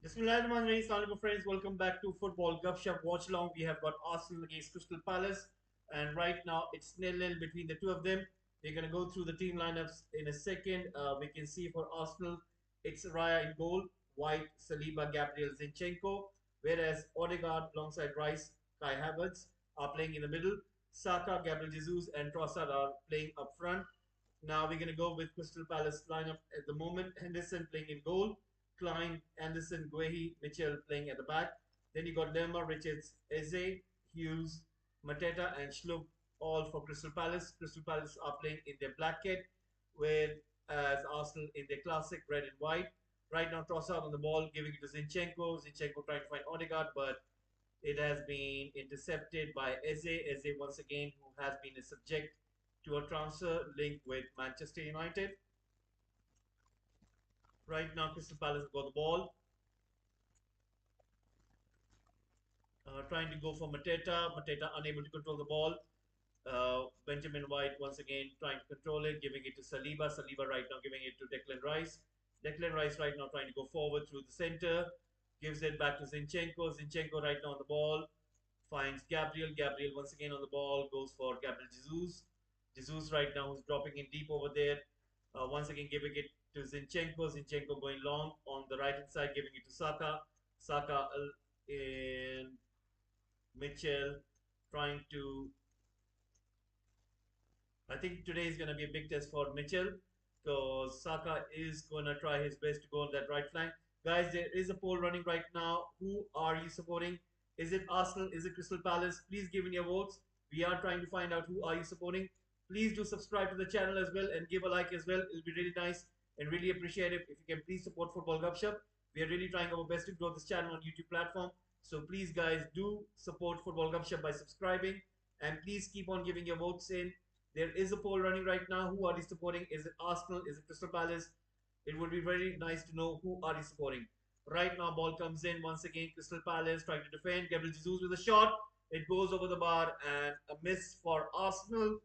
Bismillahirrahmanirrahim. Assalamualaikum friends. Welcome back to Football Gupshup Watchalong. We have got Arsenal against Crystal Palace, and right now it's nil-nil between the two of them. We're gonna go through the team lineups in a second. We can see for Arsenal, it's Raya in goal, White, Saliba, Gabriel, Zinchenko, whereas Odegaard alongside Rice, Kai Havertz are playing in the middle. Saka, Gabriel Jesus, and Trossard are playing up front. Now we're gonna go with Crystal Palace lineup at the moment. Henderson playing in goal. Klein, Anderson, Guehi, Mitchell playing at the back. Then you got Lerma, Richards, Eze, Hughes, Mateta, and Schlupp all for Crystal Palace. Crystal Palace are playing in their black kit, with as Arsenal in their classic red and white. Right now, Trossard on the ball, giving it to Zinchenko. Zinchenko trying to find Odegaard, but it has been intercepted by Eze. Eze once again, who has been a subject to a transfer link with Manchester United. Right now, Crystal Palace have got the ball. Trying to go for Mateta. Mateta unable to control the ball. Benjamin White once again trying to control it, giving it to Saliba. Saliba right now giving it to Declan Rice. Declan Rice right now trying to go forward through the center. Gives it back to Zinchenko. Zinchenko right now on the ball. Finds Gabriel. Gabriel once again on the ball. Goes for Gabriel Jesus. Jesus right now is dropping in deep over there. Once again giving it to Zinchenko. Zinchenko going long on the right hand side, giving it to Saka. Saka in Mitchell trying to. I think today is going to be a big test for Mitchell because Saka is going to try his best to go on that right flank. Guys, there is a poll running right now. Who are you supporting? Is it Arsenal? Is it Crystal Palace? Please give in your votes. We are trying to find out who are you supporting. Please do subscribe to the channel as well and give a like as well. It'll be really nice and really appreciative if you can please support Football Gupshup. We are really trying our best to grow this channel on YouTube platform. So please, guys, do support Football Gupshup by subscribing and please keep on giving your votes in. There is a poll running right now. Who are you supporting? Is it Arsenal? Is it Crystal Palace? It would be very nice to know who are you supporting. Right now, ball comes in once again. Crystal Palace trying to defend. Gabriel Jesus with a shot. It goes over the bar and a miss for Arsenal.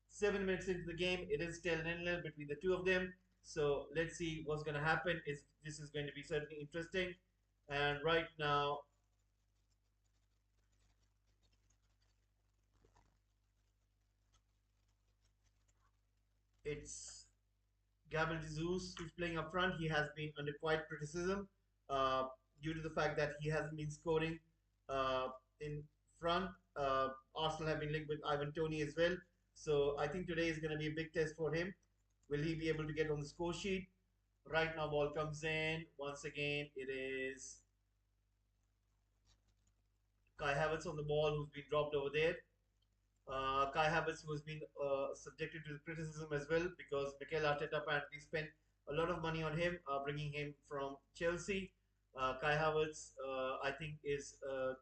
7 minutes into the game, it is still nil-nil between the two of them. So let's see what's going to happen. This is going to be certainly interesting. And right now, it's Gabriel Jesus who's playing up front. He has been under quite criticism uh, due to the fact that he hasn't been scoring uh, in front. Arsenal have been linked with Ivan Toney as well. So I think today is going to be a big test for him. Will he be able to get on the score sheet? Right now, ball comes in. Once again, it is Kai Havertz on the ball who's been dropped over there. Kai Havertz was being subjected to criticism as well because Mikel Arteta apparently spent a lot of money on him, bringing him from Chelsea. Kai Havertz, I think, is a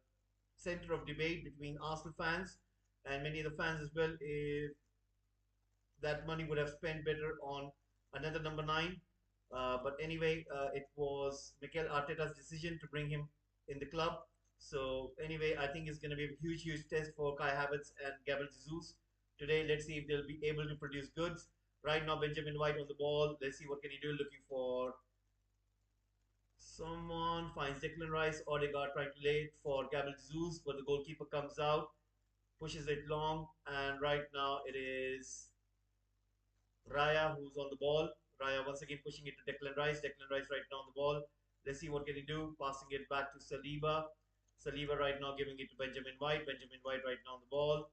center of debate between Arsenal fans and many of the fans as well. If that money would have spent better on another number nine. But anyway, it was Mikel Arteta's decision to bring him in the club. So anyway, I think it's going to be a huge, huge test for Kai Havertz and Gabriel Jesus today. Let's see if they'll be able to produce goods. Right now, Benjamin White on the ball. Let's see what can he do. Looking for someone. Finds Declan Rice. Odegaard trying to lay it for Gabriel Jesus, but the goalkeeper comes out, pushes it long, and right now it is Raya who's on the ball. Raya once again pushing it to Declan Rice. Declan Rice right now on the ball. Let's see what can he do. Passing it back to Saliba. Saliba right now giving it to Benjamin White. Benjamin White right now on the ball.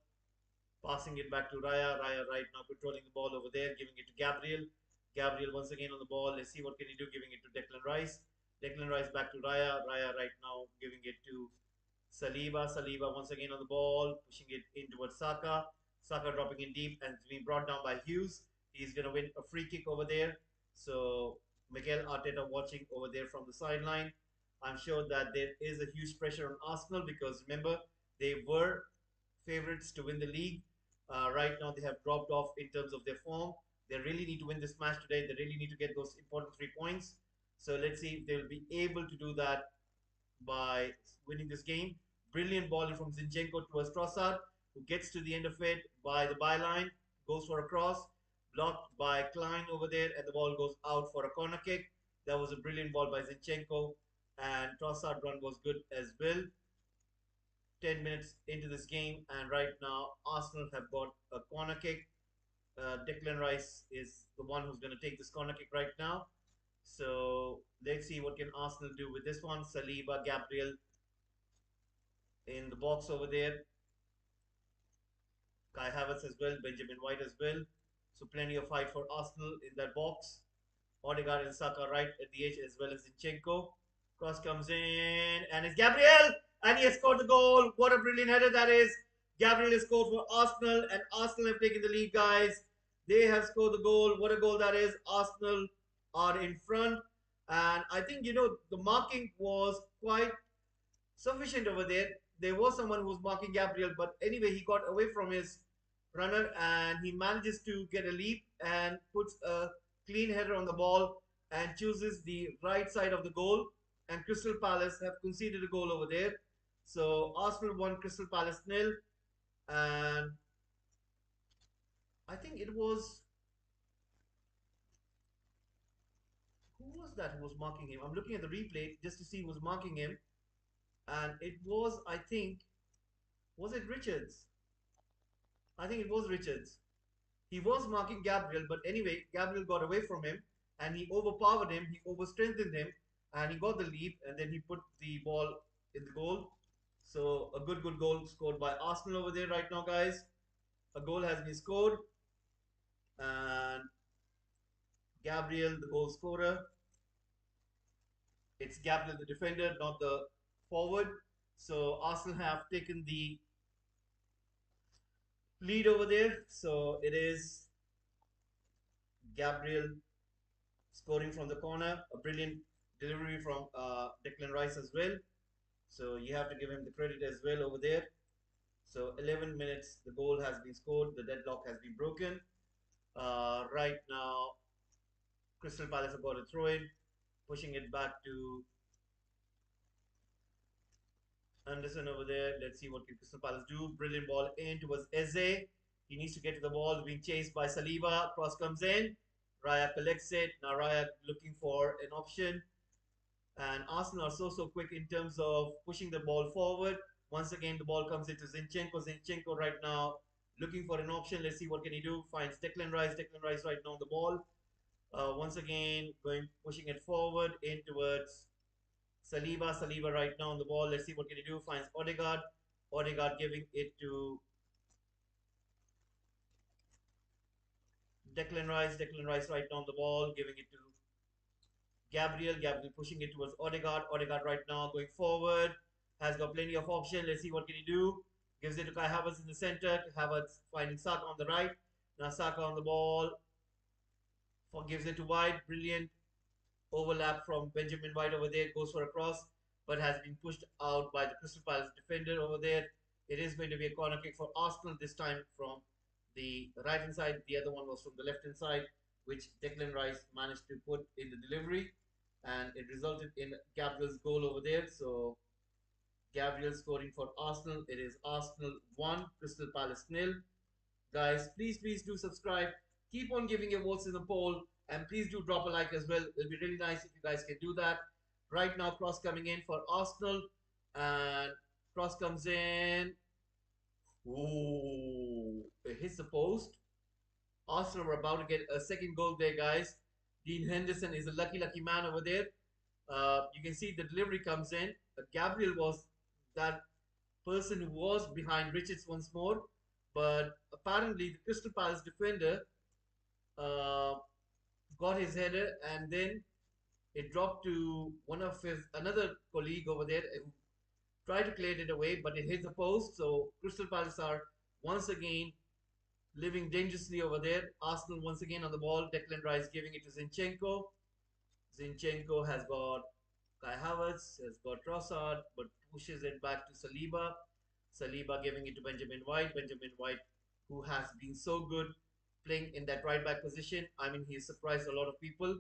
Passing it back to Raya. Raya right now controlling the ball over there. Giving it to Gabriel. Gabriel once again on the ball. Let's see what can he do. Giving it to Declan Rice. Declan Rice back to Raya. Raya right now giving it to Saliba. Saliba once again on the ball. Pushing it in towards Saka. Saka dropping in deep and it's being brought down by Hughes. He's going to win a free kick over there. So Miguel Arteta watching over there from the sideline. I'm sure that there is a huge pressure on Arsenal because remember, they were favorites to win the league. Right now, they have dropped off in terms of their form. They really need to win this match today. They really need to get those important 3 points. So let's see if they'll be able to do that by winning this game. Brilliant ball from Zinchenko towards Trossard, who gets to the end of it by the byline, goes for a cross, blocked by Klein over there, and the ball goes out for a corner kick. That was a brilliant ball by Zinchenko. and Trossard run was good as well. 10 minutes into this game, and right now Arsenal have got a corner kick. Declan Rice is the one who's going to take this corner kick right now. So let's see what can Arsenal do with this one. Saliba, Gabriel in the box over there. Kai Havertz as well, Benjamin White as well. So plenty of fight for Arsenal in that box. Odegaard and Saka right at the edge as well as Zinchenko. Cross comes in and it's Gabriel and he has scored the goal. What a brilliant header that is. Gabriel has scored for Arsenal and Arsenal have taken the lead, guys. They have scored the goal. What a goal that is. Arsenal are in front. And I think, the marking was quite sufficient over there. There was someone who was marking Gabriel, but anyway, he got away from his runner and he manages to get a leap and puts a clean header on the ball and chooses the right side of the goal. And Crystal Palace have conceded a goal over there. So Arsenal won, Crystal Palace nil. And I think it was, who was that who was marking him? I'm looking at the replay just to see who was marking him. And it was, I think, was it Richards? I think it was Richards. He was marking Gabriel, but anyway, Gabriel got away from him and he overpowered him, he overstrengthened him, and he got the lead, and then he put the ball in the goal. So a good goal scored by Arsenal over there right now, guys. A goal has been scored, and Gabriel, the goal scorer. It's Gabriel, the defender, not the forward. So Arsenal have taken the lead over there. So it is Gabriel scoring from the corner. A brilliant delivery from Declan Rice as well. So you have to give him the credit as well over there. So 11 minutes, the goal has been scored. The deadlock has been broken. Right now, Crystal Palace have got a throw in, pushing it back to Anderson over there. Let's see what can Crystal Palace do. Brilliant ball in towards Eze. He needs to get to the ball. Being chased by Saliba. Cross comes in. Raya collects it. Now Raya looking for an option. And Arsenal are so quick in terms of pushing the ball forward. Once again, the ball comes into Zinchenko. Zinchenko right now looking for an option. Let's see what can he do. Finds Declan Rice. Declan Rice right now on the ball. Once again, pushing it forward in towards Saliba. Saliba right now on the ball. Let's see what can he do. Finds Odegaard. Odegaard giving it to Declan Rice. Declan Rice right now on the ball, giving it to Gabriel. Gabriel pushing it towards Odegaard. Odegaard right now going forward. Has got plenty of options. Let's see what can he do. Gives it to Kai Havertz in the center. Havertz finding Saka on the right. Now Saka on the ball. Gives it to White. Brilliant overlap from Benjamin White over there. Goes for a cross, but has been pushed out by the Crystal Palace defender over there. It is going to be a corner kick for Arsenal this time from the right hand side. The other one was from the left hand side, which Declan Rice managed to put in the delivery, and it resulted in Gabriel's goal over there. So Gabriel scoring for Arsenal. It is Arsenal 1, Crystal Palace nil. Guys, please do subscribe. Keep on giving your votes in the poll, and please do drop a like as well. It'll be really nice if you guys can do that. Right now, cross coming in for Arsenal, and cross comes in. Ooh, it hits the post. Arsenal were about to get a second goal there, guys. Dean Henderson is a lucky man over there. You can see the delivery comes in. Gabriel was that person who was behind Richards once more, but apparently the Crystal Palace defender uh, got his header, and then it dropped to one of his another colleague over there who tried to clear it away, but it hit the post. So Crystal Palace are once again living dangerously over there. Arsenal once again on the ball. Declan Rice giving it to Zinchenko. Zinchenko has got Kai Havertz, has got Trossard, but pushes it back to Saliba. Saliba giving it to Benjamin White. Benjamin White, who has been so good playing in that right back position. I mean, he surprised a lot of people.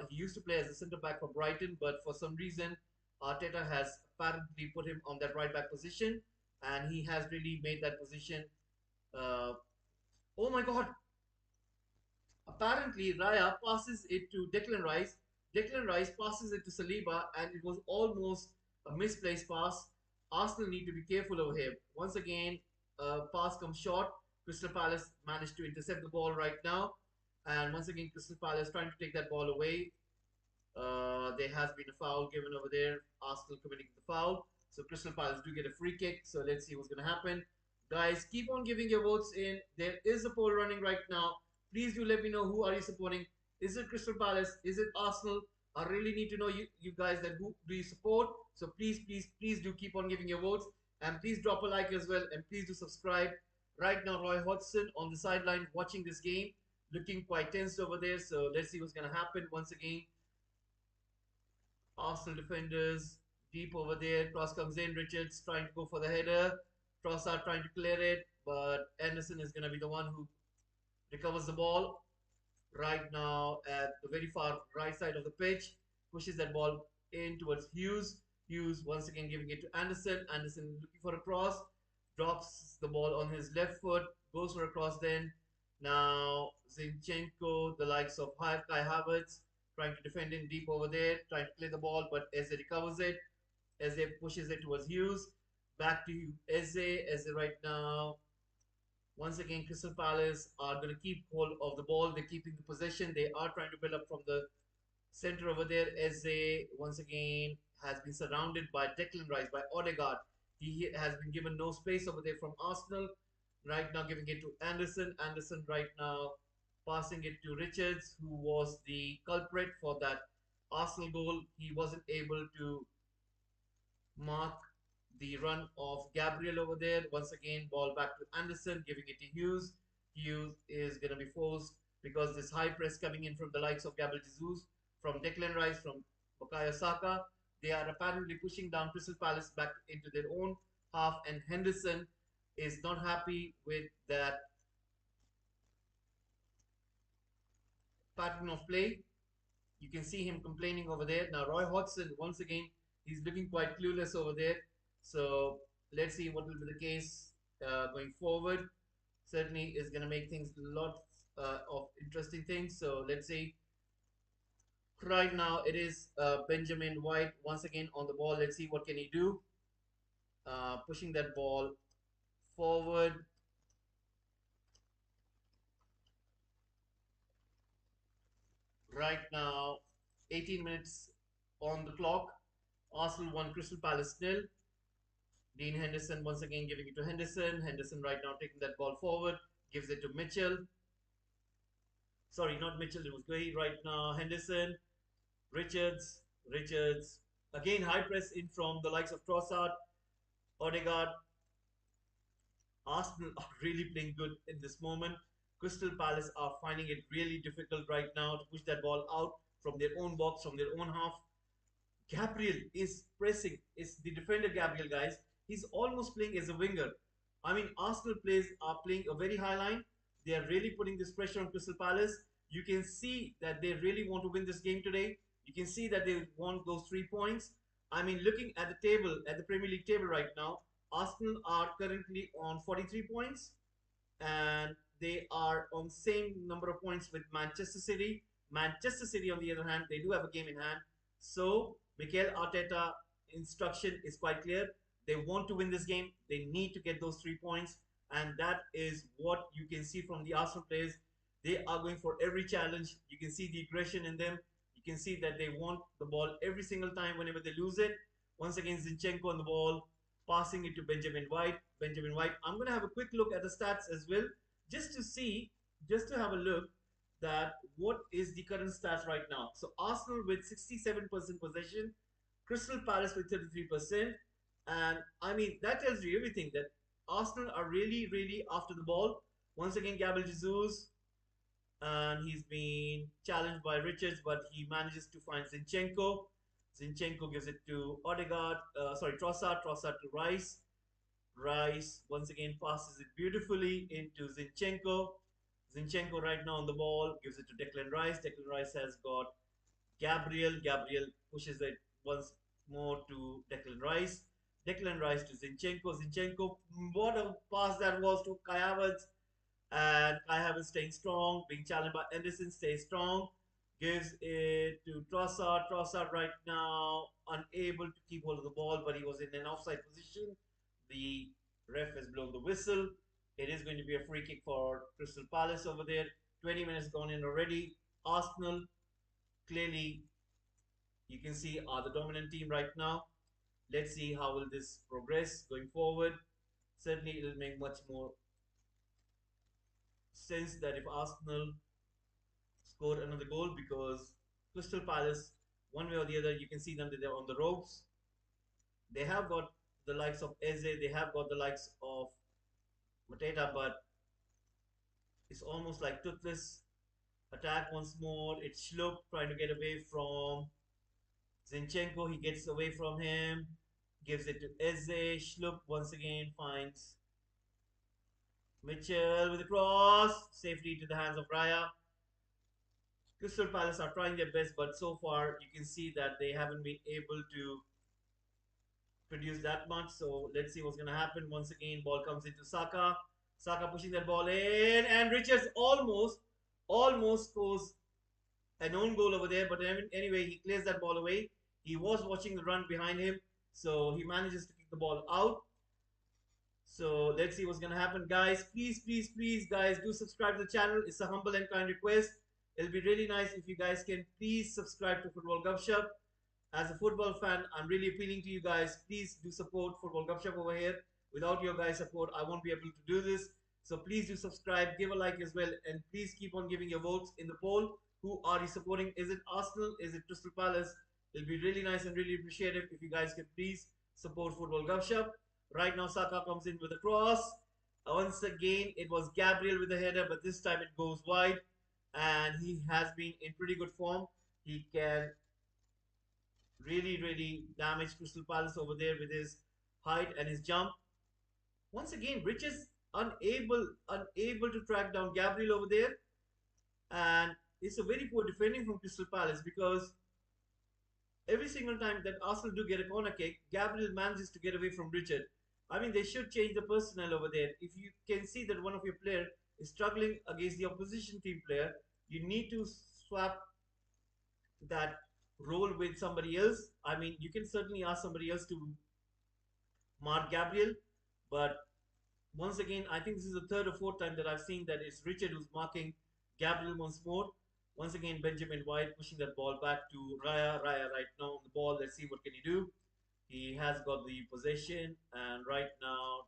He used to play as a centre back for Brighton, but for some reason, Arteta has apparently put him on that right back position, and he has really made that position. Uh, oh my God! Apparently, Raya passes it to Declan Rice, Declan Rice passes it to Saliba, and it was almost a misplaced pass. Arsenal need to be careful over here. Once again, pass comes short. Crystal Palace managed to intercept the ball right now. And once again, Crystal Palace trying to take that ball away. There has been a foul given over there. Arsenal committing the foul. So Crystal Palace do get a free kick. So let's see what's going to happen. Guys, keep on giving your votes in. There is a poll running right now. Please do let me know who are you supporting. Is it Crystal Palace? Is it Arsenal? I really need to know you guys that who do you support. So please do keep on giving your votes. And please drop a like as well. And please do subscribe. Right now, Roy Hodgson on the sideline watching this game. Looking quite tense over there. So let's see what's going to happen once again. Arsenal defenders deep over there. Cross comes in. Richards trying to go for the header. Trossard trying to clear it, but Anderson is going to be the one who recovers the ball right now at the very far right side of the pitch. Pushes that ball in towards Hughes. Hughes once again giving it to Anderson. Anderson looking for a cross. Drops the ball on his left foot. Goes for a cross then. Now Zinchenko, the likes of Kai Havertz, trying to defend in deep over there, trying to play the ball, but Eze recovers it. Eze pushes it towards Hughes. Back to Eze. Eze right now. Once again, Crystal Palace are going to keep hold of the ball. They're keeping the possession. They are trying to build up from the center over there. Eze once again has been surrounded by Declan Rice, by Odegaard. He has been given no space over there from Arsenal. Right now, giving it to Anderson. Anderson right now passing it to Richards, who was the culprit for that Arsenal goal. He wasn't able to mark the run of Gabriel over there. Once again, ball back to Anderson, giving it to Hughes. Hughes is going to be forced because this high press coming in from the likes of Gabriel Jesus, from Declan Rice, from Bukayo Saka. They are apparently pushing down Crystal Palace back into their own half, and Henderson is not happy with that pattern of play. You can see him complaining over there. Now, Roy Hodgson, once again, he's looking quite clueless over there. So, let's see what will be the case going forward. Certainly is going to make things a lot of interesting things. So, let's see. Right now, it is Benjamin White once again on the ball. Let's see what can he do. Pushing that ball forward. Right now, 18 minutes on the clock. Arsenal 1, Crystal Palace nil. Dean Henderson once again giving it to Henderson. Henderson right now taking that ball forward. Gives it to Mitchell. Sorry, not Mitchell. It was Gray right now. Henderson. Richards. Richards. Again, high press in from the likes of Trossard. Odegaard. Arsenal are really playing good in this moment. Crystal Palace are finding it really difficult right now to push that ball out from their own box, from their own half. Gabriel is pressing. It's the defender Gabriel, guys. He's almost playing as a winger. I mean, Arsenal players are playing a very high line. They are really putting this pressure on Crystal Palace. You can see that they really want to win this game today. You can see that they want those 3 points. I mean, looking at the table, at the Premier League table right now, Arsenal are currently on 43 points, and they are on same number of points with Manchester City. Manchester City, on the other hand, they do have a game in hand. So Mikel Arteta instruction is quite clear. They want to win this game. They need to get those 3 points, and that is what you can see from the Arsenal players. They are going for every challenge. You can see the aggression in them. You can see that they want the ball every single time whenever they lose it. Once again, Zinchenko on the ball, passing it to Benjamin White. Benjamin White. I'm going to have a quick look at the stats as well, just to see, just to have a look that what is the current stats right now. So Arsenal with 67% possession, Crystal Palace with 33%, and I mean that tells you everything that Arsenal are really after the ball. Once again, Gabriel Jesus, and he's been challenged by Richards, but he manages to find Zinchenko. Zinchenko gives it to Odegaard, sorry, Trossard, Trossard to Rice. Rice once again passes it beautifully into Zinchenko. Zinchenko right now on the ball gives it to Declan Rice. Declan Rice has got Gabriel. Gabriel pushes it once more to Declan Rice. Declan Rice to Zinchenko. Zinchenko, what a pass that was to Kai Havertz. And Kai Havertz staying strong, being challenged by Anderson, stays strong. Gives it to Trossard. Trossard right now unable to keep hold of the ball, but he was in an offside position. The ref has blown the whistle. It is going to be a free kick for Crystal Palace over there. 20 minutes gone in already. Arsenal clearly you can see are the dominant team right now. Let's see how will this progress going forward. Certainly, it will make much more sense that if Arsenal score another goal because Crystal Palace, one way or the other, you can see them that they're on the ropes. They have got the likes of Eze, they have got the likes of Mateta, but it's almost like toothless. Attack once more. It's Schlupp trying to get away from Zinchenko. He gets away from him, gives it to Eze. Schlupp once again finds Mitchell with a cross. Safely to the hands of Raya. Crystal Palace are trying their best, but so far you can see that they haven't been able to produce that much. So let's see what's going to happen. Once again, ball comes into Saka. Saka pushing that ball in, and Richards almost scores an own goal over there. But anyway, he clears that ball away. He was watching the run behind him, so he manages to kick the ball out. So let's see what's gonna happen, guys. Please, guys, do subscribe to the channel. It's a humble and kind request. It'll be really nice if you guys can please subscribe to Football Gupshup. As a football fan, I'm really appealing to you guys. Please do support Football Gupshup over here. Without your guys' support, I won't be able to do this. So please do subscribe, give a like as well, and please keep on giving your votes in the poll. Who are you supporting? Is it Arsenal? Is it Crystal Palace? It'll be really nice and really appreciative if you guys can please support Football Gupshup. Right now, Saka comes in with a cross. Once again, it was Gabriel with the header, but this time it goes wide. And he has been in pretty good form. He can really damage Crystal Palace over there with his height and his jump. Once again, Rich is unable to track down Gabriel over there, and it's a very poor defending from Crystal Palace because every single time that Arsenal do get a corner kick, Gabriel manages to get away from Richard. I mean, they should change the personnel over there. If you can see that one of your player is struggling against the opposition team player, you need to swap that role with somebody else. I mean, you can certainly ask somebody else to mark Gabriel, but once again, I think this is the third or fourth time that I've seen that it's Richard who's marking Gabriel once more. Once again, Benjamin White pushing that ball back to Raya. Raya right now on the ball. Let's see what can he do. He has got the possession and right now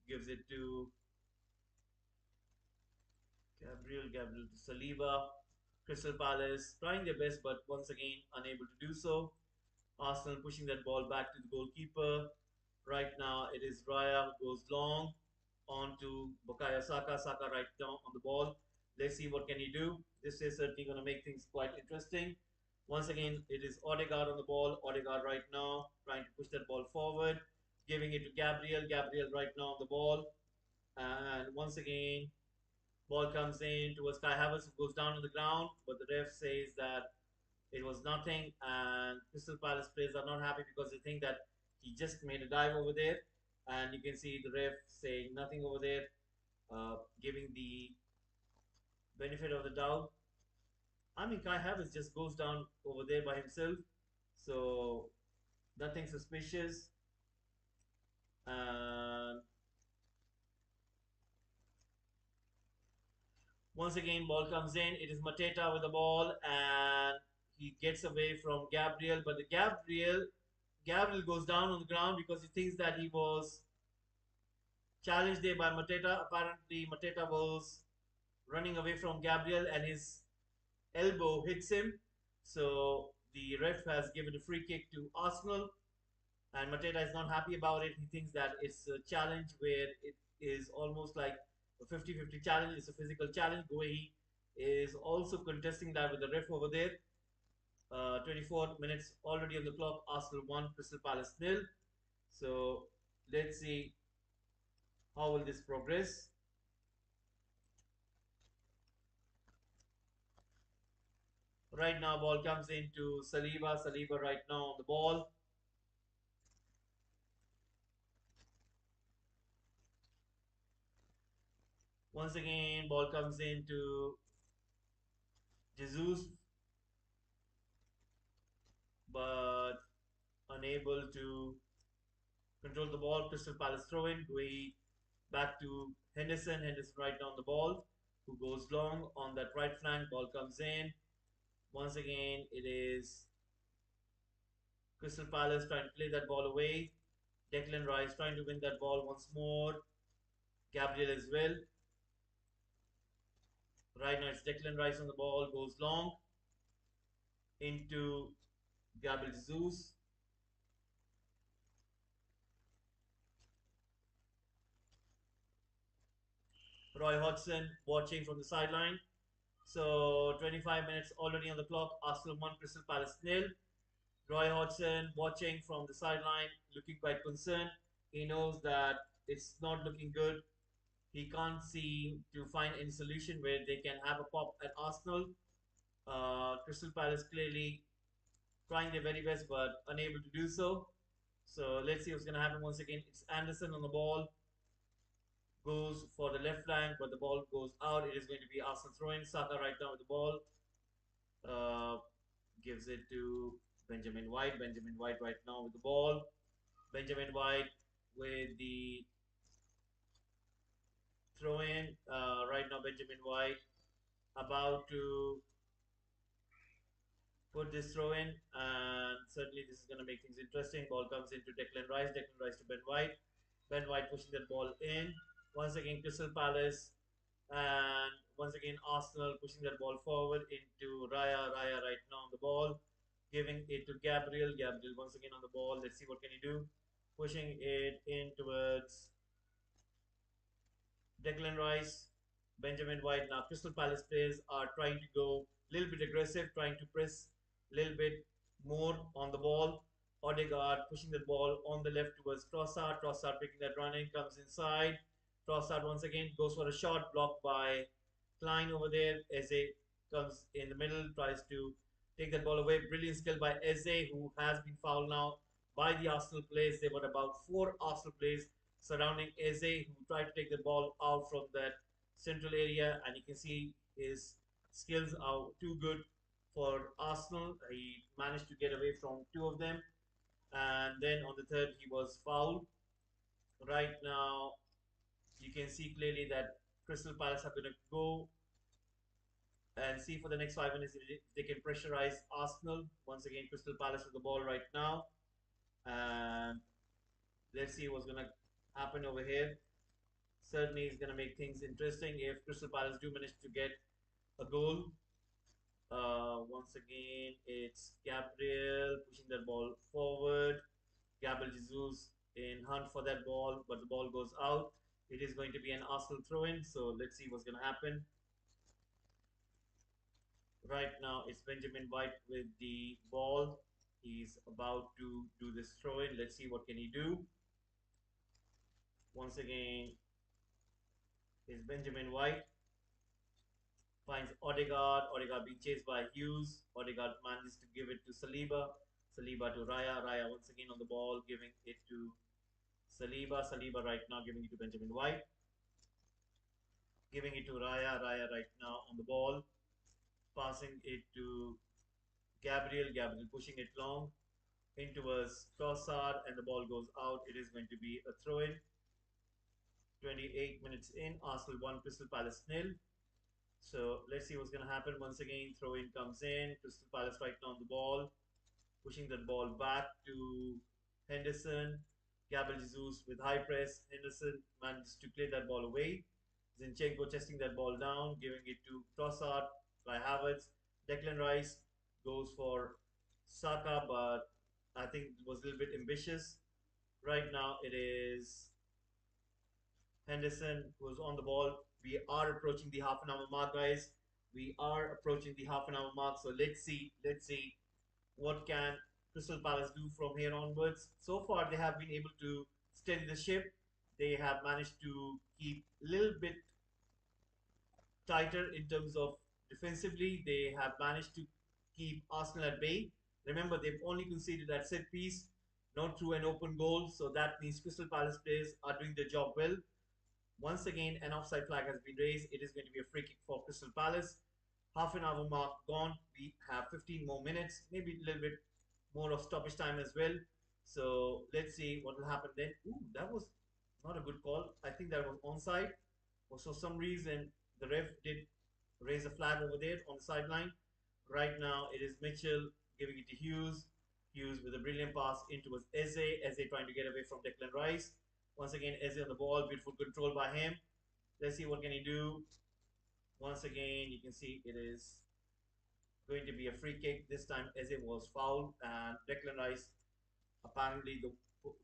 gives it to Gabriel. Gabriel to Saliba. Crystal Palace trying their best, but once again unable to do so. Arsenal pushing that ball back to the goalkeeper. Right now it is Raya who goes long on to Bukayo Saka. Saka right down on the ball. Let's see what can he do. This is certainly going to make things quite interesting. Once again, it is Odegaard on the ball. Odegaard right now trying to push that ball forward, giving it to Gabriel. Gabriel right now on the ball. And once again, ball comes in towards Kai Havertz, who goes down on the ground, but the ref says that it was nothing, and Crystal Palace players are not happy because they think that he just made a dive over there, and you can see the ref saying nothing over there, giving the benefit of the doubt. I mean, Kai Havertz just goes down over there by himself, so nothing suspicious. And once again, ball comes in. It is Mateta with the ball, and he gets away from Gabriel, but the Gabriel goes down on the ground because he thinks that he was challenged there by Mateta. Apparently, Mateta was running away from Gabriel and his elbow hits him. So the ref has given a free kick to Arsenal, and Mateta is not happy about it. He thinks that it's a challenge where it is almost like a 50-50 challenge. It's a physical challenge. Guehi is also contesting that with the ref over there. 24 minutes already on the clock. Arsenal 1, Crystal Palace nil. So let's see how will this progress. Right now, ball comes into Saliba. Saliba right now on the ball. Once again, ball comes into Jesus. but unable to control the ball. Crystal Palace throw in. Going back to Henderson. Henderson right down the ball, who goes long on that right flank. Ball comes in. Once again, it is Crystal Palace trying to play that ball away. Declan Rice trying to win that ball once more. Gabriel as well. Right now it's Declan Rice on the ball, goes long into Gabriel Jesus. Roy Hodgson watching from the sideline. So 25 minutes already on the clock. Arsenal 1, Crystal Palace nil. Roy Hodgson watching from the sideline, looking quite concerned. He knows that it's not looking good. He can't seem to find any solution where they can have a pop at Arsenal. Crystal Palace clearly trying their very best but unable to do so. So let's see what's going to happen once again. It's Anderson on the ball, goes for the left flank, but the ball goes out. It is going to be Arsenal throwing. Saka right now with the ball. Uh, Gives it to Benjamin White. Benjamin White right now with the ball. Benjamin White with the throw in. Right now, Benjamin White about to put this throw in, and certainly this is going to make things interesting. Ball comes into Declan Rice. Declan Rice to Ben White. Ben White pushing that ball in. Once again, Crystal Palace, and once again, Arsenal pushing that ball forward into Raya. Raya right now on the ball, giving it to Gabriel. Gabriel once again on the ball. Let's see what can he do. Pushing it in towards Declan Rice, Benjamin White. Now, Crystal Palace players are trying to go a little bit aggressive, trying to press a little bit more on the ball. Odegaard pushing the ball on the left towards Trossard. Trossard picking that running, comes inside. Trossard once again goes for a shot, blocked by Klein over there. Eze comes in the middle, tries to take that ball away. Brilliant skill by Eze, who has been fouled now by the Arsenal players. There were about 4 Arsenal players surrounding Eze, who tried to take the ball out from that central area, and you can see his skills are too good for Arsenal. He managed to get away from 2 of them, and then on the third he was fouled. Right now, you can see clearly that Crystal Palace are going to go and see for the next 5 minutes if they can pressurize Arsenal. Once again, Crystal Palace with the ball right now, and let's see what's going to happen over here. Certainly is going to make things interesting if Crystal Palace do manage to get a goal. Once again, it's Gabriel pushing that ball forward. Gabriel Jesus in hunt for that ball, but the ball goes out. It is going to be an Arsenal throw-in, so let's see what's going to happen. Right now, it's Benjamin White with the ball. He's about to do this throw-in. Let's see what can he do. Once again, it's Benjamin White. Finds Odegaard. Odegaard being chased by Hughes. Odegaard manages to give it to Saliba. Saliba to Raya. Raya once again on the ball, giving it to Saliba. Saliba right now giving it to Benjamin White. Giving it to Raya. Raya right now on the ball. Passing it to Gabriel. Gabriel pushing it long in towards Trossard, and the ball goes out. It is going to be a throw-in. 28 minutes in. Arsenal 1, Crystal Palace nil. So let's see what's going to happen. Once again, throw in comes in. Crystal Palace right now on the ball, pushing that ball back to Henderson. Gabriel Jesus with high press. Henderson manages to play that ball away. Zinchenko chesting that ball down, giving it to Trossard by Havertz. Declan Rice goes for Saka, but I think it was a little bit ambitious. Right now, it is Henderson who's on the ball. We are approaching the half an hour mark, guys. We are approaching the half an hour mark. So let's see what can Crystal Palace do from here onwards. So far, they have been able to steady the ship. They have managed to keep a little bit tighter in terms of defensively. They have managed to keep Arsenal at bay. Remember, they've only conceded that set piece, not through an open goal. So that means Crystal Palace players are doing their job well. Once again, an offside flag has been raised. It is going to be a free kick for Crystal Palace. Half an hour mark gone. We have 15 more minutes, maybe a little bit more of stoppage time as well. So let's see what will happen then. Ooh, that was not a good call. I think that was onside. For so some reason the ref did raise a flag over there on the sideline. Right now it is Mitchell giving it to Hughes. Hughes with a brilliant pass into was Eze. Eze trying to get away from Declan Rice. Once again, Eze on the ball. Beautiful control by him. Let's see what can he do. Once again, you can see it is going to be a free kick. This time Eze was fouled and Declan Rice apparently the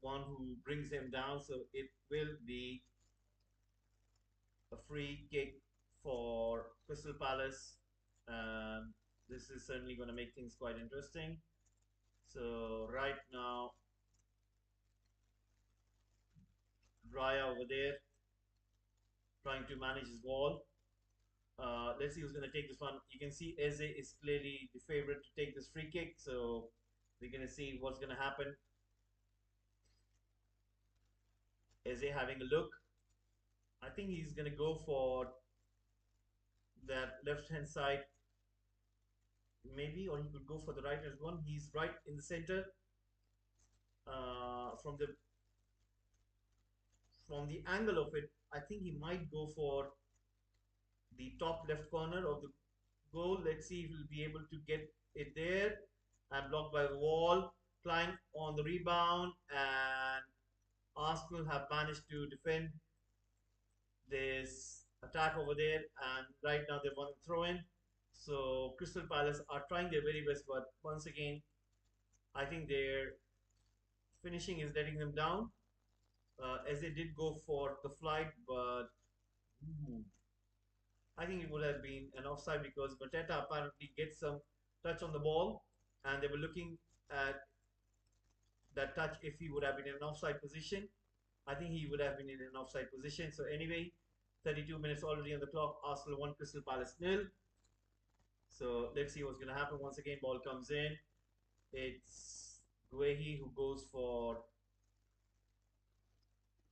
one who brings him down. So it will be a free kick for Crystal Palace. And this is certainly going to make things quite interesting. So right now, Raya over there trying to manage his ball. Let's see who's going to take this one. You can see Eze is clearly the favorite to take this free kick. So we're going to see what's going to happen. Eze having a look. I think he's going to go for that left hand side, maybe, or he could go for the right as one. He's right in the center. From the angle of it, I think he might go for the top left corner of the goal. Let's see if he'll be able to get it there and blocked by the wall. Klein on the rebound, and Arsenal have managed to defend this attack over there. And right now they want to throw in. So Crystal Palace are trying their very best, but once again, I think their finishing is letting them down. As they did go for the flight, but ooh, I think it would have been an offside because Mateta apparently gets some touch on the ball, and they were looking at that touch if he would have been in an offside position. I think he would have been in an offside position. So anyway, 32 minutes already on the clock. Arsenal 1, Crystal Palace nil. So let's see what's going to happen. Once again, ball comes in. It's Guehi who goes for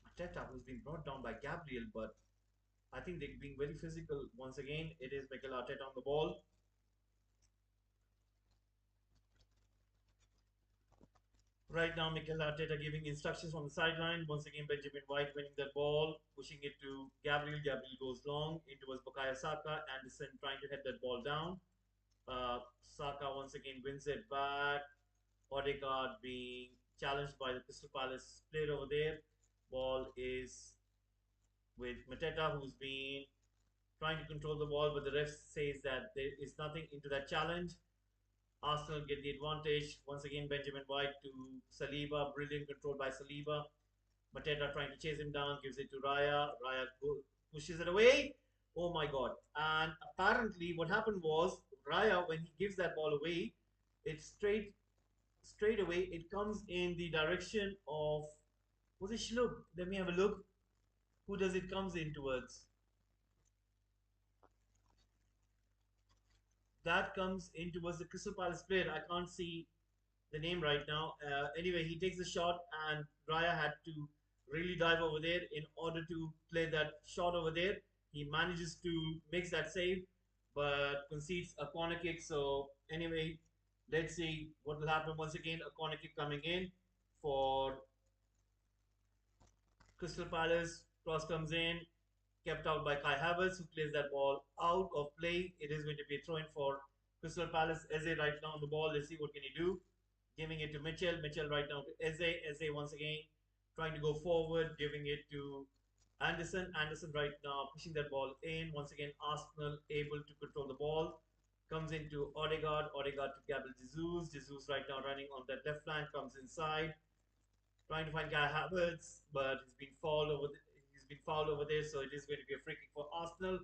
Mateta, who's been brought down by Gabriel, but I think they're being very physical. Once again, it is Mikel Arteta on the ball. Right now, Mikel Arteta giving instructions on the sideline. Once again, Benjamin White winning that ball, pushing it to Gabriel. Gabriel goes long into his Bukayo Saka. Anderson trying to head that ball down. Saka once again wins it back. Odegaard being challenged by the Crystal Palace player over there. Ball is with Mateta, who's been trying to control the ball, but the ref says that there is nothing into that challenge. Arsenal get the advantage. Once again, Benjamin White to Saliba. Brilliant control by Saliba. Mateta trying to chase him down, gives it to Raya. Pushes it away. Oh my god. And apparently what happened was Raya, when he gives that ball away, it's straight away, it comes in the direction of, was it Shlook? Let me have a look. Who does it comes in towards? That comes in towards the Crystal Palace player. I can't see the name right now. Anyway, he takes the shot, and Raya had to really dive over there in order to play that shot over there. He manages to makes that save, but concedes a corner kick. So anyway, let's see what will happen. Once again, a corner kick coming in for Crystal Palace. Cross comes in, kept out by Kai Havertz, who plays that ball out of play. It is going to be a throw in for Crystal Palace. Eze right now on the ball. Let's see what can he do. Giving it to Mitchell. Mitchell right now to Eze. Eze once again trying to go forward, giving it to Anderson. Anderson right now pushing that ball in. Once again, Arsenal able to control the ball. Comes into Odegaard. Odegaard to Gabriel Jesus. Jesus right now running on that left flank. Comes inside trying to find Guy Havertz, but he's been fouled over there, so it is going to be a free kick for Arsenal.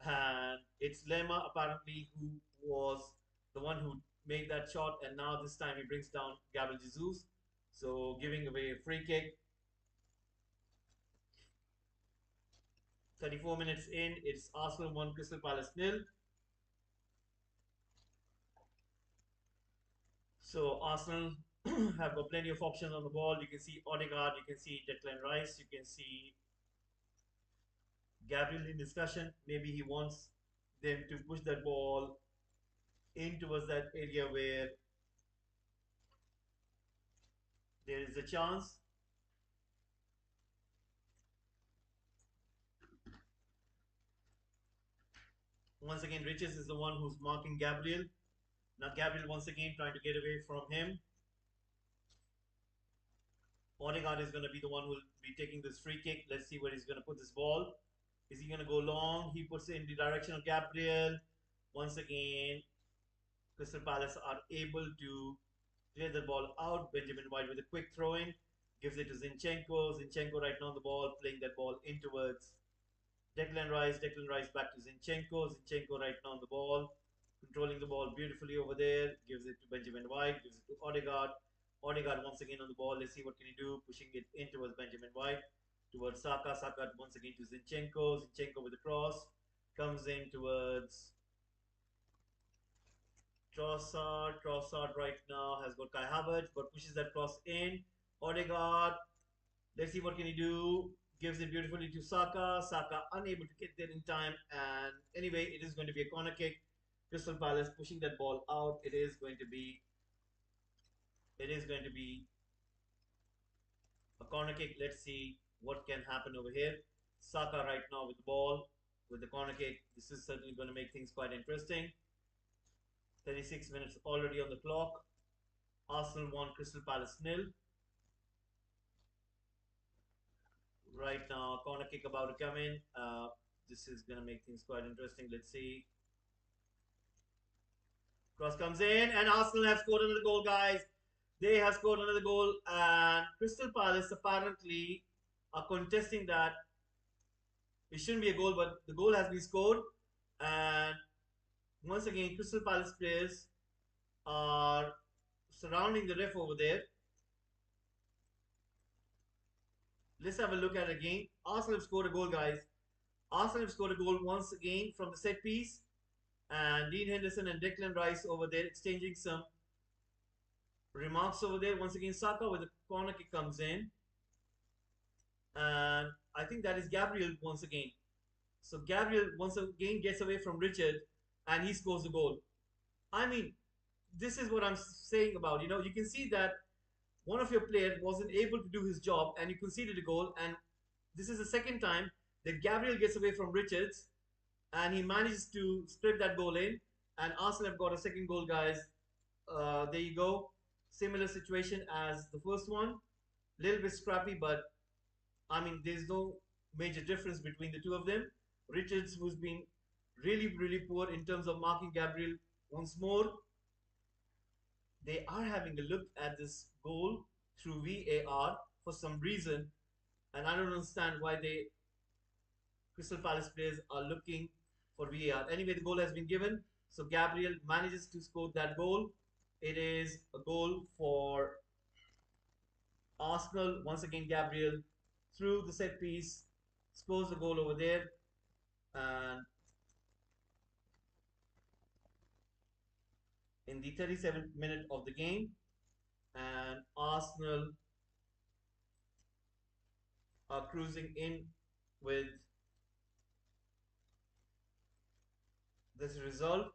And it's Lema apparently who was the one who made that shot, and now this time he brings down Gabriel Jesus, so giving away a free kick. 34 minutes in, it's Arsenal 1, Crystal Palace nil. So Arsenal have got plenty of options on the ball. You can see Odegaard, you can see Declan Rice, you can see Gabriel in discussion. Maybe he wants them to push that ball in towards that area where There is a chance. Once again, Riches is the one who's marking Gabriel. Now Gabriel once again trying to get away from him. Odegaard is going to be the one who will be taking this free kick. Let's see where he's going to put this ball. Is he going to go long? He puts it in the direction of Gabriel. Once again, Crystal Palace are able to clear the ball out. Benjamin White with a quick throw in. Gives it to Zinchenko. Zinchenko right now on the ball, playing that ball in towards Declan Rice. Declan Rice back to Zinchenko. Zinchenko right now on the ball, controlling the ball beautifully over there. Gives it to Benjamin White. Gives it to Odegaard. Odegaard once again on the ball. Let's see what can he do. Pushing it in towards Benjamin White. Towards Saka. Saka once again to Zinchenko. Zinchenko with the cross. Comes in towards Trossard. Trossard right now has got Kai Havertz, but pushes that cross in. Odegaard. Let's see what can he do. Gives it beautifully to Saka. Saka unable to get there in time. And anyway, it is going to be a corner kick. Crystal Palace pushing that ball out. It is going to be a corner kick. Let's see what can happen over here. Saka right now with the ball, with the corner kick. This is certainly going to make things quite interesting. 36 minutes already on the clock. Arsenal 1, Crystal Palace nil. Right now, corner kick about to come in. This is going to make things quite interesting. Let's see. Cross comes in, and Arsenal have scored another goal, guys. They have scored another goal, and Crystal Palace apparently are contesting that. It shouldn't be a goal, but the goal has been scored. And once again, Crystal Palace players are surrounding the ref over there. Let's have a look at it again. Arsenal have scored a goal, guys. Arsenal have scored a goal once again from the set piece. And Dean Henderson and Declan Rice over there exchanging some remarks over there. Once again, Saka with the corner kick comes in. And I think that is Gabriel once again. So Gabriel once again gets away from Richard and he scores the goal. I mean, this is what I'm saying about. You can see that one of your players wasn't able to do his job and you conceded a goal. And this is the second time that Gabriel gets away from Richards and he manages to strip that goal in. And Arsenal have got a second goal, guys. There you go. Similar situation as the first one. Little bit scrappy, but I mean, there's no major difference between the two of them. Richards, who's been really, really poor in terms of marking Gabriel once more. They are having a look at this goal through VAR for some reason, and I don't understand why they Crystal Palace players are looking for VAR. Anyway, the goal has been given, so Gabriel manages to score that goal. It is a goal for Arsenal. Once again, Gabriel through the set piece scores the goal over there, and in the 37th minute of the game, and Arsenal are cruising in with this result.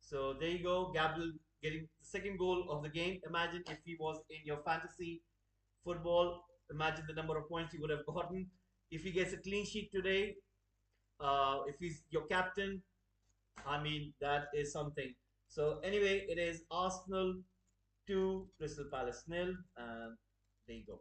So there you go, Gabriel getting the second goal of the game. Imagine if he was in your fantasy football. Imagine the number of points he would have gotten. If he gets a clean sheet today, if he's your captain, I mean, that is something. So anyway, it is Arsenal 2, Crystal Palace nil, and there you go.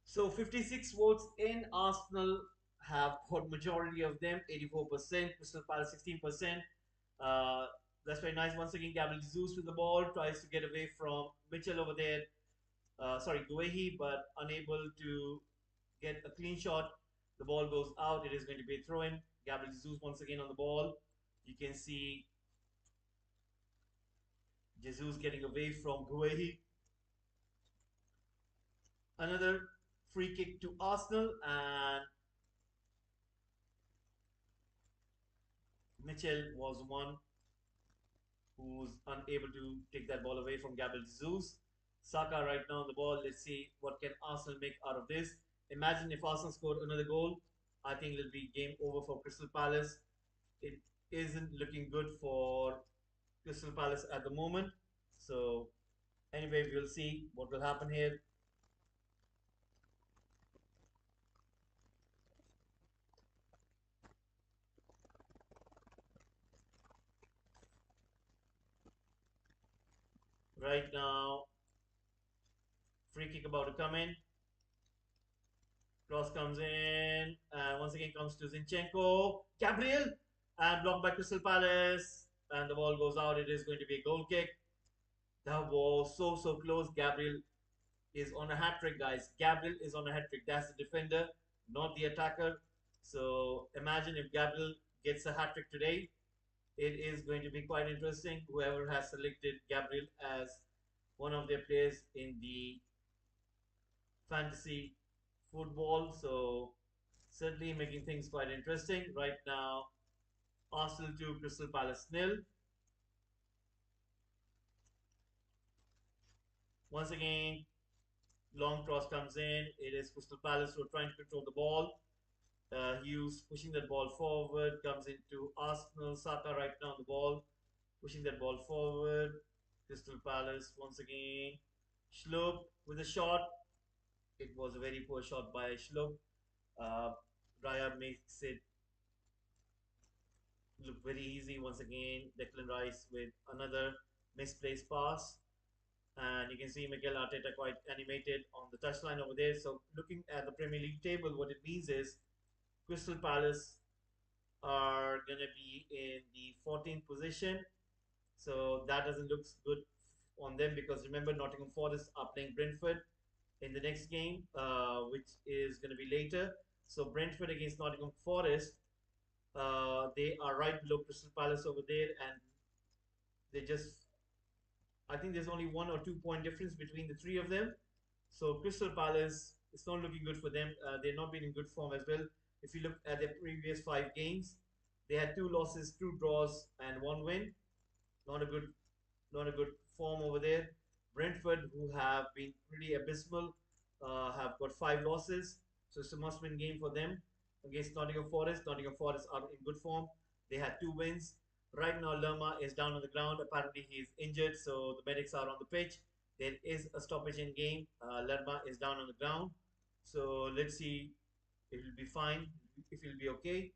So 56 votes in. Arsenal have got majority of them, 84%. Crystal Palace 16%. Uh, that's very nice. Once again, Gabriel Jesus with the ball tries to get away from Mitchell over there. Sorry, Guehi, but unable to get a clean shot. The ball goes out. It is going to be a throw in. Gabriel Jesus once again on the ball. You can see Jesus getting away from Guehi. Another free kick to Arsenal, and Mitchell was one who's unable to take that ball away from Gabriel Jesus. Saka right now on the ball. Let's see what can Arsenal make out of this. Imagine if Arsenal scored another goal. I think it'll be game over for Crystal Palace. It isn't looking good for Crystal Palace at the moment. So anyway, we'll see what will happen here. Right now, free kick about to come in. Cross comes in, and once again comes to Zinchenko. Gabriel, and blocked by Crystal Palace. And the ball goes out. It is going to be a goal kick. That was so close. Gabriel is on a hat trick, guys. Gabriel is on a hat trick. That's the defender, not the attacker. So imagine if Gabriel gets a hat trick today. It is going to be quite interesting. Whoever has selected Gabriel as one of their players in the fantasy football. So certainly making things quite interesting. Right now, Arsenal 2, Crystal Palace nil. Once again, long cross comes in. It is Crystal Palace who are trying to control the ball. Hughes pushing that ball forward, comes into Arsenal. Saka right now on the ball, pushing that ball forward. Crystal Palace once again. Schlupp with a shot. It was a very poor shot by Schlupp. Uh, Raya makes it look very easy once again. Declan Rice with another misplaced pass. And you can see Miguel Arteta quite animated on the touchline over there. So looking at the Premier League table, what it means is Crystal Palace are going to be in the 14th position. So that doesn't look good on them because remember, Nottingham Forest are playing Brentford in the next game, which is going to be later. So Brentford against Nottingham Forest, they are right below Crystal Palace over there, and they just, I think there's only 1 or 2 point difference between the three of them. So Crystal Palace, it's not looking good for them. They're not been in good form as well. If you look at their previous 5 games, they had 2 losses, 2 draws, and 1 win. Not a good, not a good form over there. Brentford, who have been pretty abysmal, have got 5 losses, so it's a must-win game for them against Nottingham Forest. Nottingham Forest are in good form. They had 2 wins. Right now, Lerma is down on the ground. Apparently, he is injured, so the medics are on the pitch. There is a stoppage in game. Lerma is down on the ground, so let's see if he'll be fine, if he'll be okay.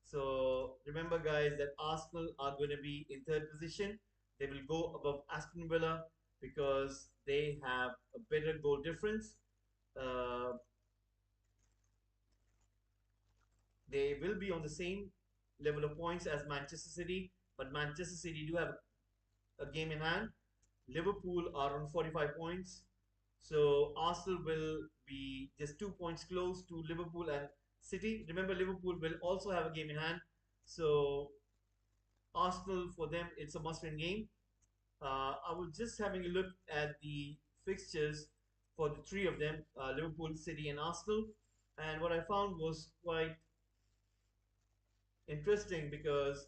So remember, guys, that Arsenal are going to be in third position. They will go above Aston Villa because they have a better goal difference. Uh, they will be on the same level of points as Manchester City, but Manchester City do have a game in hand. Liverpool are on 45 points. So Arsenal will be just 2 points close to Liverpool and City. Remember, Liverpool will also have a game in hand. So Arsenal, for them, it's a must-win game. I was just having a look at the fixtures for the three of them, Liverpool, City, and Arsenal. And what I found was quite interesting because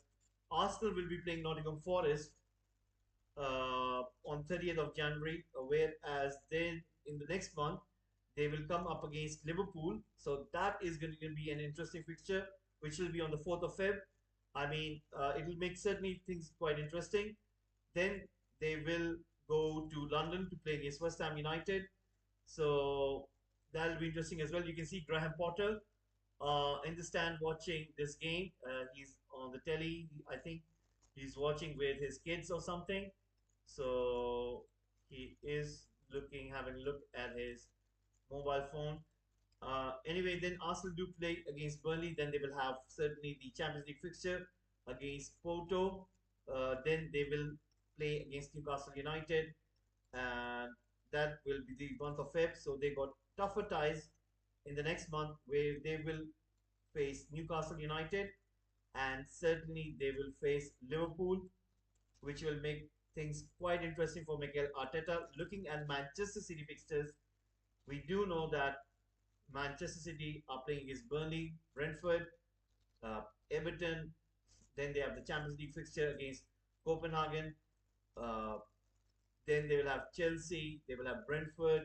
Arsenal will be playing Nottingham Forest on 30th of January, whereas then in the next month they will come up against Liverpool. So that is going to be an interesting fixture, which will be on the 4th of Feb. I mean, it will make certainly things quite interesting. Then they will go to London to play against West Ham United. So that'll be interesting as well. You can see Graham Potter in the stand watching this game. He's on the telly. I think he's watching with his kids or something. So he is looking, having a look at his mobile phone. Anyway, then Arsenal do play against Burnley. Then they will have certainly the Champions League fixture against Porto. Then they will play against Newcastle United, and that will be the month of Feb. So they got tougher ties in the next month where they will face Newcastle United, and certainly they will face Liverpool, which will make things quite interesting for Mikel Arteta. Looking at Manchester City fixtures, we do know that Manchester City are playing against Burnley, Brentford, uh, Everton. Then they have the Champions League fixture against Copenhagen. Uh, then they will have Chelsea. They will have Brentford.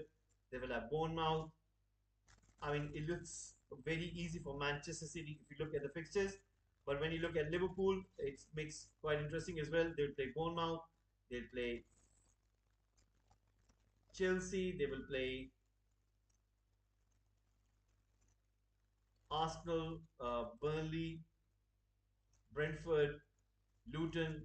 They will have Bournemouth. I mean, it looks very easy for Manchester City if you look at the fixtures. But when you look at Liverpool, it makes quite interesting as well. They'll play Bournemouth, they'll play Chelsea, they will play Arsenal, Burnley, Brentford, Luton.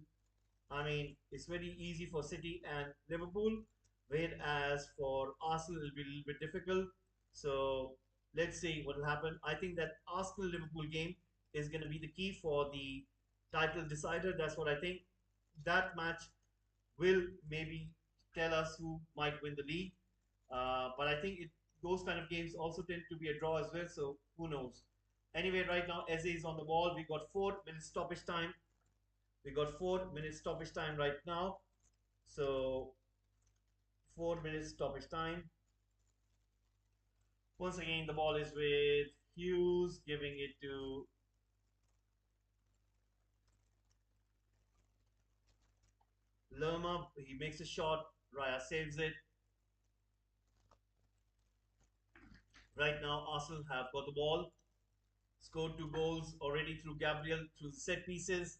I mean, it's very easy for City and Liverpool, whereas for Arsenal it'll be a little bit difficult. So let's see what will happen. I think that Arsenal Liverpool game is going to be the key for the title decider. That's what I think. That match will maybe tell us who might win the league. But I think those kind of games also tend to be a draw as well. So who knows? Anyway, right now Eze is on the ball. We got 4 minutes stoppage time. We got 4 minutes stoppage time right now. So 4 minutes stoppage time. Once again, the ball is with Hughes, giving it to Lerma. He makes a shot. Raya saves it. Right now, Arsenal have got the ball. Scored 2 goals already through Gabriel through set pieces,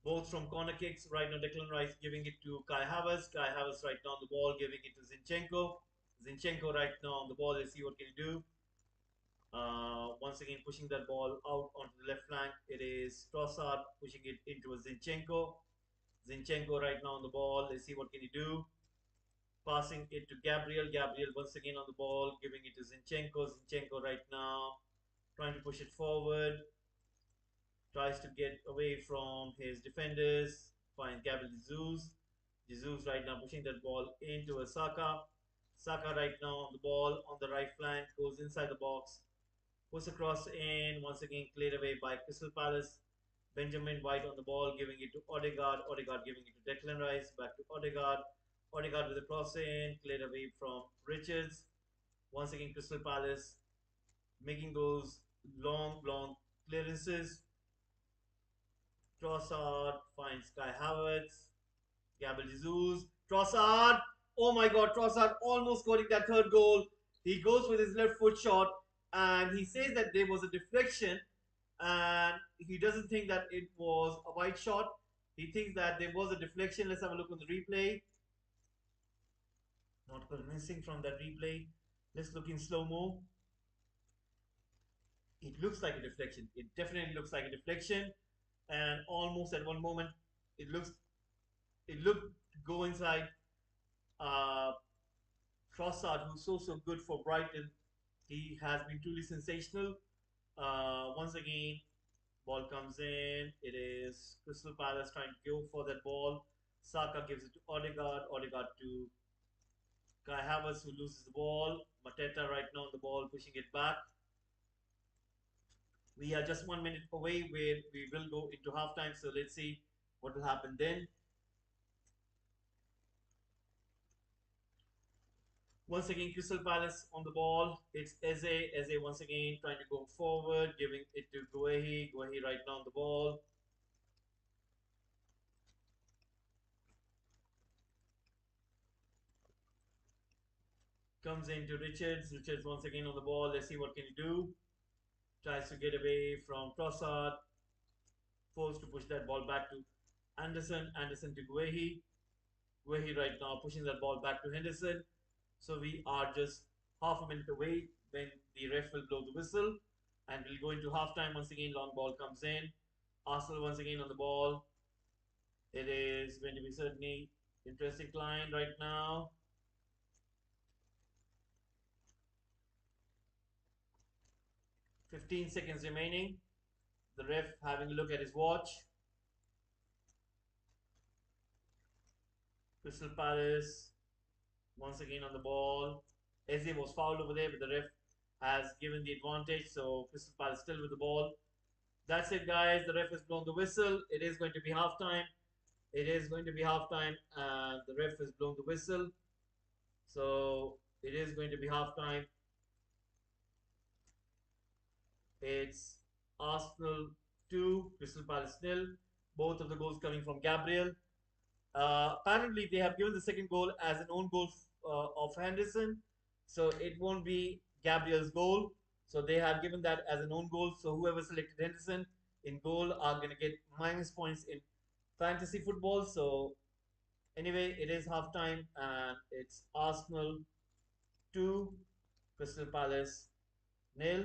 both from corner kicks. Right now, Declan Rice giving it to Kai Havertz. Kai Havertz right now on the ball, giving it to Zinchenko. Zinchenko right now on the ball. Let's see what can he do. Once again, pushing that ball out onto the left flank. It is Trossard pushing it into a Zinchenko. Zinchenko right now on the ball. Let's see what can he do. Passing it to Gabriel. Gabriel once again on the ball, giving it to Zinchenko. Zinchenko right now trying to push it forward. Tries to get away from his defenders. Finds Gabriel Jesus. Jesus right now pushing that ball into a Saka. Saka right now on the ball on the right flank. Goes inside the box. Puts across in, once again cleared away by Crystal Palace. Benjamin White on the ball, giving it to Odegaard. Odegaard giving it to Declan Rice. Back to Odegaard. Odegaard with a cross in, cleared away from Richards. Once again, Crystal Palace making those long clearances. Trossard finds Kai Havertz. Gabriel Jesus. Trossard. Oh my God, Trossard almost scoring that third goal. He goes with his left foot shot and he says that there was a deflection and he doesn't think that it was a wide shot. He thinks that there was a deflection. Let's have a look on the replay. Not convincing from that replay. Let's look in slow mo. It looks like a deflection. It definitely looks like a deflection. And almost at one moment, it looked to go inside uh, Trossard, who's so good for Brighton. He has been truly sensational. Once again, ball comes in. It is Crystal Palace trying to go for that ball. Saka gives it to Odegaard. Odegaard to Kai Havertz, who loses the ball. Mateta right now on the ball, pushing it back. We are just 1 minute away where we will go into halftime. So let's see what will happen then. Once again, Crystal Palace on the ball. It's Eze. Eze once again trying to go forward, giving it to Guehi. Guehi right now on the ball. Comes into Richards. Richards once again on the ball. Let's see what can he do. Tries to get away from Trossard. Forced to push that ball back to Anderson. Anderson to Guehi. Guehi right now pushing that ball back to Henderson. So we are just half a minute away when the ref will blow the whistle. And we'll go into halftime. Once again, long ball comes in. Arsenal once again on the ball. It is going to be certainly interesting line right now. 15 seconds remaining. The ref having a look at his watch. Crystal Palace once again on the ball. Eze was fouled over there, but the ref has given the advantage. So Crystal Palace still with the ball. That's it, guys. The ref has blown the whistle. It is going to be halftime. It is going to be halftime, and the ref has blown the whistle. So it is going to be halftime. It's Arsenal 2, Crystal Palace nil. Both of the goals coming from Gabriel. Apparently, they have given the second goal as an own goal of Henderson, so it won't be Gabriel's goal. So they have given that as an own goal. So whoever selected Henderson in goal are going to get minus points in fantasy football. So anyway, it is halftime and it's Arsenal 2, Crystal Palace nil.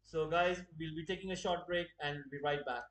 So guys, we'll be taking a short break and we'll be right back.